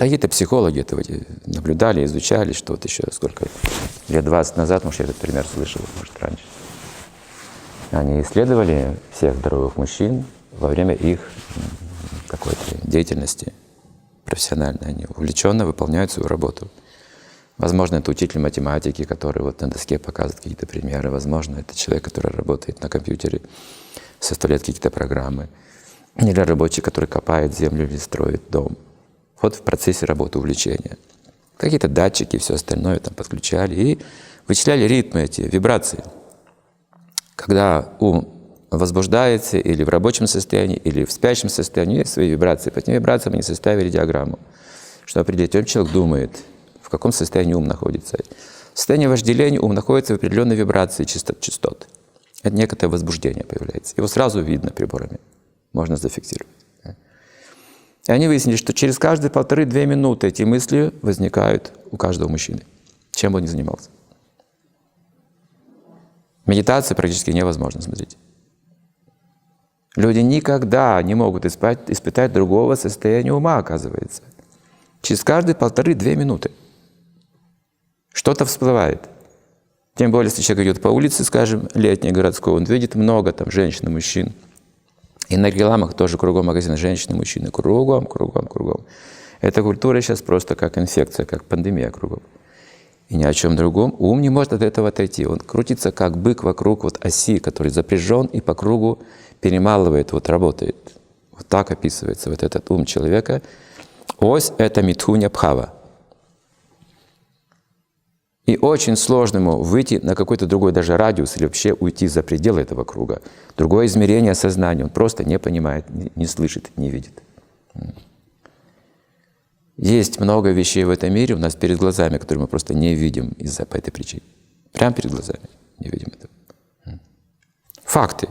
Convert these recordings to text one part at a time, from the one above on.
Какие-то психологи это наблюдали, изучали, что вот еще сколько лет 20 назад, может, я этот пример слышал, может, раньше. Они исследовали всех здоровых мужчин во время их какой-то деятельности профессиональной. Они увлеченно выполняют свою работу. Возможно, это учитель математики, который вот на доске показывает какие-то примеры. Возможно, это человек, который работает на компьютере, составляет какие-то программы. Или рабочий, который копает землю или строит дом. Вот в процессе работы увлечения. Какие-то датчики и все остальное там подключали и вычисляли ритмы эти, вибрации. Когда ум возбуждается или в рабочем состоянии, или в спящем состоянии, есть свои вибрации. По этим вибрациям они составили диаграмму, что определить, чем человек думает, в каком состоянии ум находится. В состоянии вожделения ум находится в определенной вибрации частот. Это некоторое возбуждение появляется. Его сразу видно приборами, можно зафиксировать. И они выяснили, что через каждые 1,5–2 минуты эти мысли возникают у каждого мужчины, чем бы он ни занимался. Медитация практически невозможно, смотрите. Люди никогда не могут испытать другого состояния ума, оказывается. Через каждые 1,5–2 минуты что-то всплывает. Тем более, если человек идет по улице, скажем, летней, городской, он видит много там женщин и мужчин. И на рекламах тоже кругом магазина женщины, мужчины. Кругом. Эта культура сейчас просто как инфекция, как пандемия кругом. И ни о чем другом. Ум не может от этого отойти. Он крутится как бык вокруг вот оси, который запряжен и по кругу перемалывает, вот работает. Вот так описывается вот этот ум человека. Ось — это митхуня бхава. И очень сложно ему выйти на какой-то другой даже радиус или вообще уйти за пределы этого круга. Другое измерение сознания он просто не понимает, не слышит, не видит. Есть много вещей в этом мире у нас перед глазами, которые мы просто не видим из-за по этой причине. Прямо перед глазами не видим этого. Факты.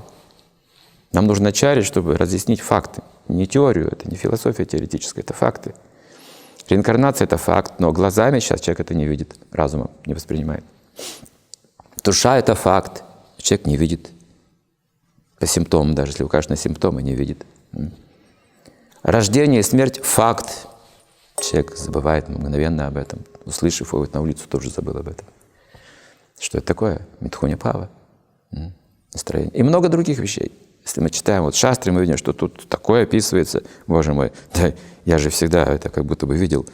Нам нужно ачарья, чтобы разъяснить факты. Не теорию, это не философия теоретическая, это факты. Реинкарнация — это факт, но глазами сейчас человек это не видит, разумом не воспринимает. Душа — это факт, человек не видит. По симптомам, даже если укажешь на симптомы, не видит. Рождение и смерть — факт. Человек забывает мгновенно об этом. Услышав его на улицу, тоже забыл об этом. Что это такое? Митхуня бхава. Настроение. И много других вещей. Если мы читаем вот шастры, мы видим, что тут такое описывается. Боже мой, да, я же всегда это как будто бы видел,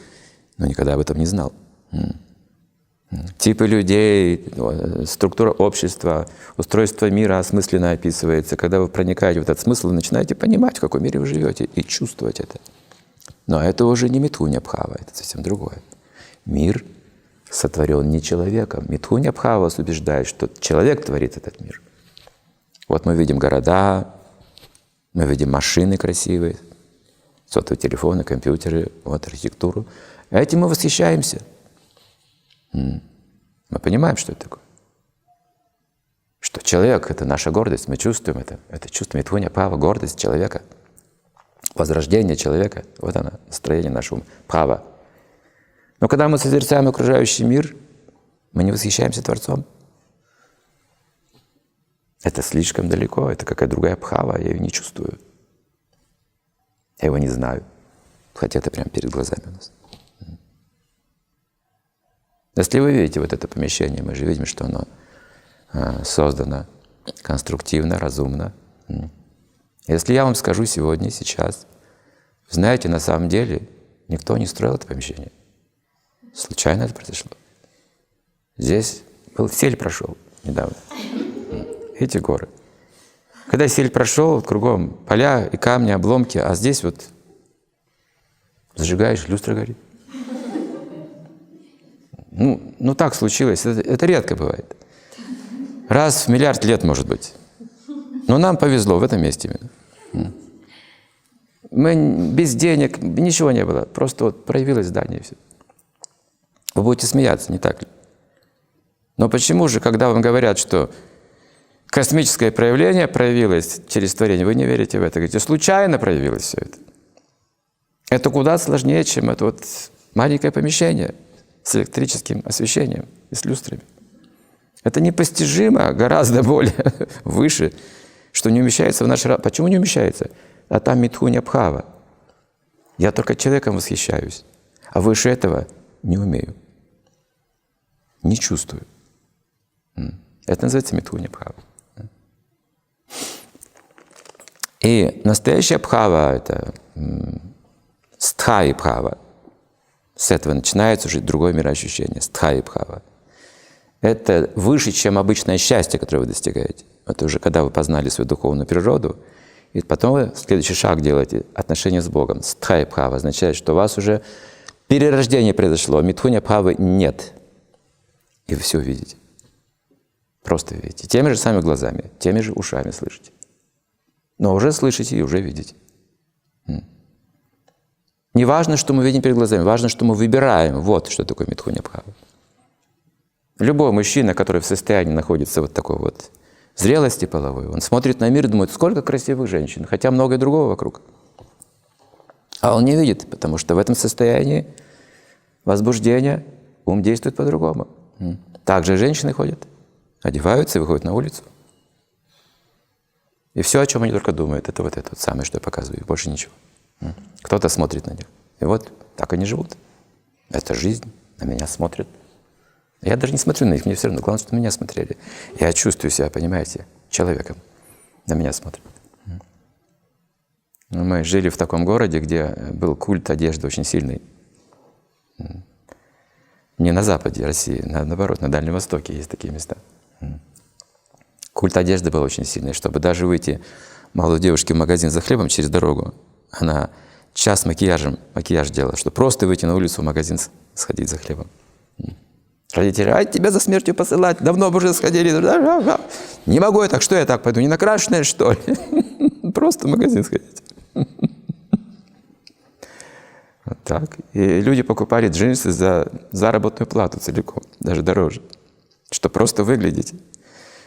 но никогда об этом не знал. Типы людей, структура общества, устройство мира осмысленно описывается. Когда вы проникаете в этот смысл, вы начинаете понимать, в каком мире вы живете, и чувствовать это. Но это уже не митхуня бхава, это совсем другое. Мир сотворен не человеком. Митхуня бхава вас убеждает, что человек творит этот мир. Вот мы видим города, мы видим машины красивые, сотовые телефоны, компьютеры, вот архитектуру. Этим мы восхищаемся. Мы понимаем, что это такое. Что человек — это наша гордость, мы чувствуем это. Это чувство митхуня бхава, гордость человека, возрождение человека. Вот оно, настроение нашего бхава. Но когда мы созерцаем окружающий мир, мы не восхищаемся Творцом. Это слишком далеко, это какая-то другая бхава, я ее не чувствую. Я его не знаю, хотя это прямо перед глазами у нас. Если вы видите вот это помещение, мы же видим, что оно создано конструктивно, разумно. Если я вам скажу сегодня, сейчас, знаете, на самом деле никто не строил это помещение. Случайно это произошло. Здесь был сель прошел недавно. Эти горы. Когда сель прошел, кругом поля и камни, обломки, а здесь вот зажигаешь, люстра горит. Ну так случилось, это редко бывает. Раз в миллиард лет, может быть. Но нам повезло в этом месте именно. Мы без денег, ничего не было, просто вот проявилось здание и все. Вы будете смеяться, не так ли? Но почему же, когда вам говорят, что космическое проявление проявилось через творение, вы не верите в это? Говорите, случайно проявилось все это. Это куда сложнее, чем это вот маленькое помещение с электрическим освещением и с люстрами. Это непостижимо, гораздо более выше, что не умещается в наш разум. Почему не умещается? А там митхуня бхава. Я только человеком восхищаюсь. А выше этого не умею, не чувствую. Это называется митхуня бхава. И настоящая бхава — это стхаи бхава. С этого начинается уже другое мироощущение, стхаи бхава. Это выше, чем обычное счастье, которое вы достигаете. Это уже когда вы познали свою духовную природу, и потом вы следующий шаг делаете — отношения с Богом. Стхаи бхава означает, что у вас уже перерождение произошло, митхуня бхавы нет. И вы все видите. Просто видите. Теми же самыми глазами, теми же ушами слышите. Но уже слышите и уже видите. Не важно, что мы видим перед глазами, важно, что мы выбираем. Вот что такое митхуня бхава. Любой мужчина, который в состоянии находится вот такой вот зрелости половой, он смотрит на мир и думает, сколько красивых женщин, хотя много и другого вокруг. А он не видит, потому что в этом состоянии возбуждения ум действует по-другому. Также женщины ходят, одеваются и выходят на улицу. И все, о чем они только думают, это вот самое, что я показываю, больше ничего. Кто-то смотрит на них. И вот так они живут. Это жизнь, на меня смотрят. Я даже не смотрю на них, мне все равно. Главное, что на меня смотрели. Я чувствую себя, понимаете, человеком. На меня смотрят. Мы жили в таком городе, где был культ одежды очень сильный. Не на западе России, наоборот, на Дальнем Востоке есть такие места. Культ одежды был очень сильный. Чтобы даже выйти молодой девушке в магазин за хлебом через дорогу, она час макияж делала, чтобы просто выйти на улицу в магазин сходить за хлебом. Родители: ай, тебя за смертью посылать, давно бы уже сходили. Не могу я так, что я так пойду, не накрашенная, что ли? Просто в магазин сходить. Вот так. И люди покупали джинсы за заработную плату целиком, даже дороже, чтобы просто выглядеть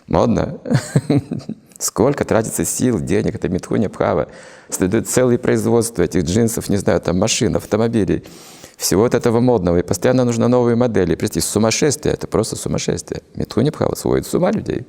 модно. Сколько тратится сил, денег, это митхуня бхава. Следует целые производства этих джинсов, не знаю, там машин, автомобилей, всего вот этого модного. И постоянно нужны новые модели. Представьте, сумасшествие, это просто сумасшествие. Митхуня бхава сводит с ума людей.